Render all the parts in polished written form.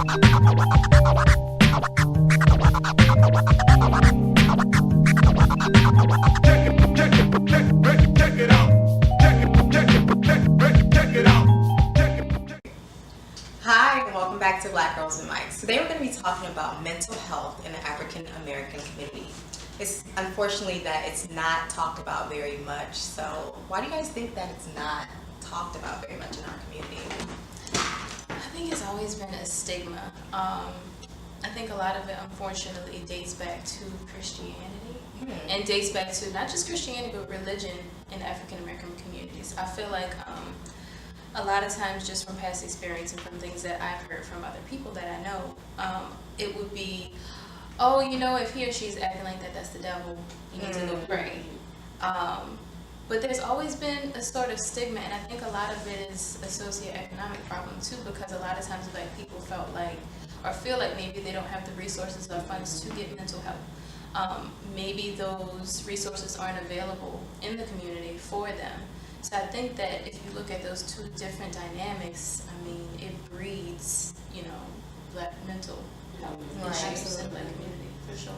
Hi, and welcome back to Black Girls and Mics. Today we're going to be talking about mental health in the African American community. It's unfortunately that it's not talked about very much. So why do you guys think that it's not talked about very much in our community? I think it's always been a stigma. I think a lot of it unfortunately dates back to Christianity and dates back to not just Christianity but religion in African American communities. I feel like a lot of times, just from past experience and from things that I've heard from other people that I know, it would be, oh, you know, if he or she's acting like that, that's the devil. You need to go pray. But there's always been a sort of stigma, and I think a lot of it is a socioeconomic problem too, because a lot of times Black people felt like, or feel like maybe they don't have the resources or funds to get mental health. Maybe those resources aren't available in the community for them. So I think that if you look at those two different dynamics, I mean, it breeds, you know, Black mental health issues in the Black community, for sure.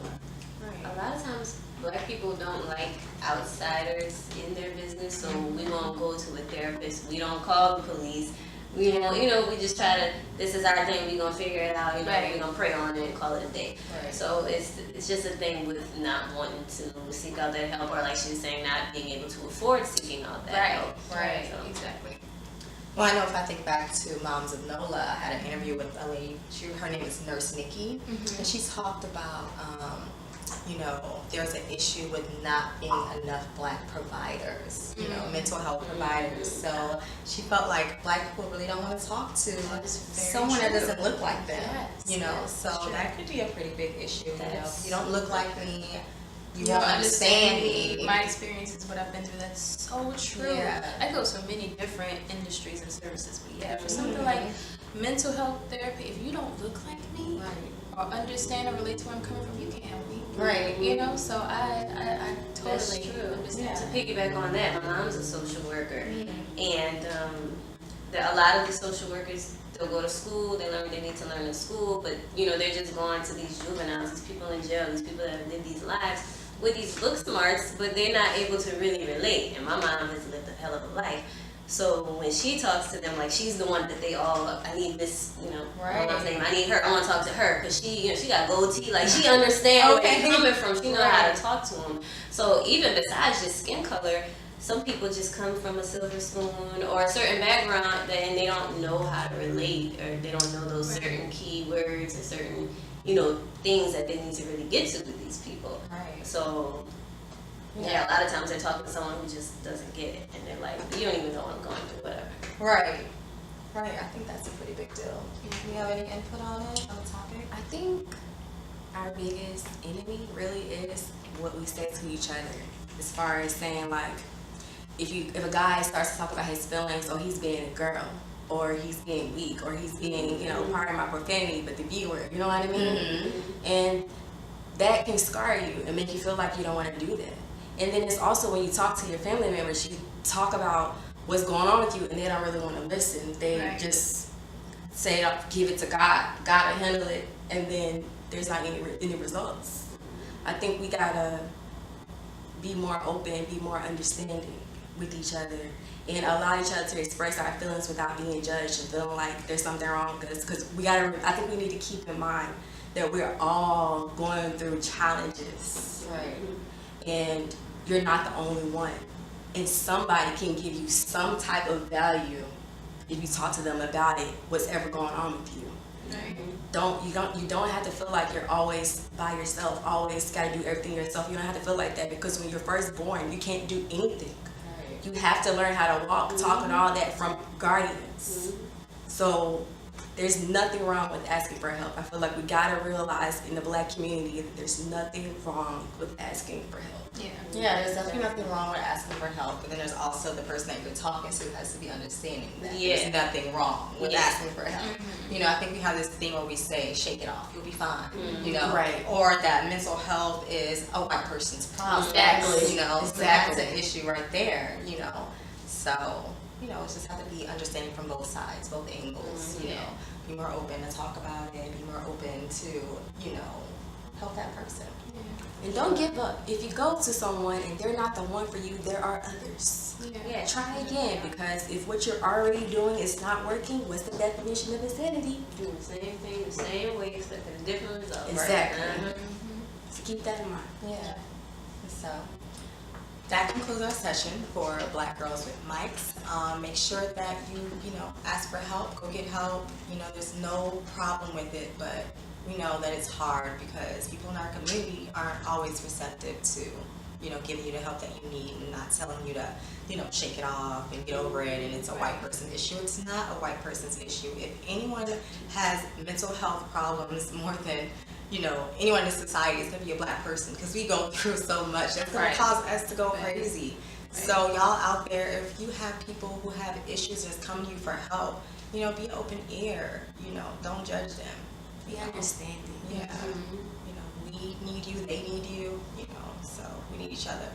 Right. A lot of times, Black people don't like outsiders in their business, so we won't go to a therapist. We don't call the police. We won't, we just try to. This is our thing. We gonna figure it out. We're gonna pray on it and call it a day. Right. So it's just a thing with not wanting to seek out that help, or like she was saying, not being able to afford seeking out that help. Right. So, exactly. Well, I know if I think back to Moms of NOLA, I had an interview with a lady. Her name is Nurse Nikki, and she talked about. There's an issue with not being enough Black providers, mental health providers. So she felt like Black people really don't want to talk to someone that doesn't look like them, so that could be a pretty big issue. If you don't look like me, you won't understand me. My experience is what I've been through. That's so true. Yeah. I go to many different industries and services, but yeah, for something like mental health therapy, if you don't look like me or understand or relate to where I'm coming from, you can't help me. Right. So I totally understand. To piggyback on that, my mom's a social worker, and a lot of the social workers, they'll go to school, they learn what they need to learn in school, but they're just going to these juveniles, these people in jail, these people that have lived these lives with these book smarts, but they're not able to really relate. And my mom has lived a hell of a life. So when she talks to them, like, she's the one that they all, I need this, my mom's name, I need her, I want to talk to her, because she got gold teeth, like, she understands where they're coming from, she knows how to talk to them. So even besides just skin color, some people just come from a silver spoon or a certain background and they don't know how to relate, or they don't know those certain key words or certain, things that they need to really get to with these people. Right. So a lot of times they're talking to someone who just doesn't get it, and they're like, you don't even know what I'm going through, whatever. Right. I think that's a pretty big deal. Do you have any input on it, on the topic? I think our biggest enemy really is what we say to each other. As far as saying, like, if a guy starts to talk about his feelings, or he's being a girl, or he's being weak, or he's being, part of my profanity, but the viewer, you know what I mean? And that can scar you and make you feel like you don't want to do that. And then it's also when you talk to your family members, you talk about what's going on with you, and they don't really want to listen. They just say, give it to God. God will handle it, and then there's not any results. I think we gotta be more open, be more understanding with each other, and allow each other to express our feelings without being judged and feeling like there's something wrong with us. Because I think we need to keep in mind that we're all going through challenges. Right. And you're not the only one. And somebody can give you some type of value if you talk to them about it, what's ever going on with you. Right. You don't have to feel like you're always by yourself, always gotta do everything yourself. You don't have to feel like that, because when you're first born, you can't do anything. Right. You have to learn how to walk, talk, and all that from guardians. So there's nothing wrong with asking for help. I feel like we gotta realize in the Black community that there's nothing wrong with asking for help. Yeah, there's definitely nothing wrong with asking for help, but then there's also the person that you're talking to has to be understanding that there's nothing wrong with asking for help. I think we have this thing where we say, shake it off, you'll be fine, Right. Or that mental health is a white person's problem. Exactly. So that's an issue right there, So, it just have to be understanding from both sides, both angles, be more open to talk about it, be more open to, you know, help that person. And don't give up. If you go to someone and they're not the one for you, there are others. Yeah. Try again, because if what you're already doing is not working, what's the definition of insanity? Doing the same thing the same way, expecting a different result. Exactly. Right? So keep that in mind. Yeah. So that concludes our session for Black Girls with Mics. Make sure that you know, ask for help, go get help. You know, there's no problem with it, but we know that it's hard because people in our community aren't always receptive to, you know, giving you the help that you need and not telling you to, you know, shake it off and get over it and it's a white person issue. It's not a white person's issue. If anyone has mental health problems more than, you know, anyone in society, it's gonna be a Black person, because we go through so much. That's gonna cause us to go crazy. So y'all out there, if you have people who have issues and is coming to you for help, you know, be open ear. You know, don't judge them. Be understanding. Yeah. You know, we need you, they need you, you know, so we need each other.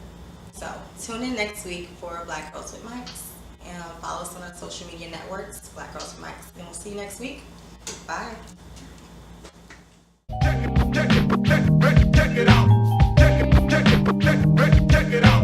So tune in next week for Black Girls with Mics, and follow us on our social media networks, Black Girls with Mics, and we'll see you next week. Bye. Check it out. Check it out.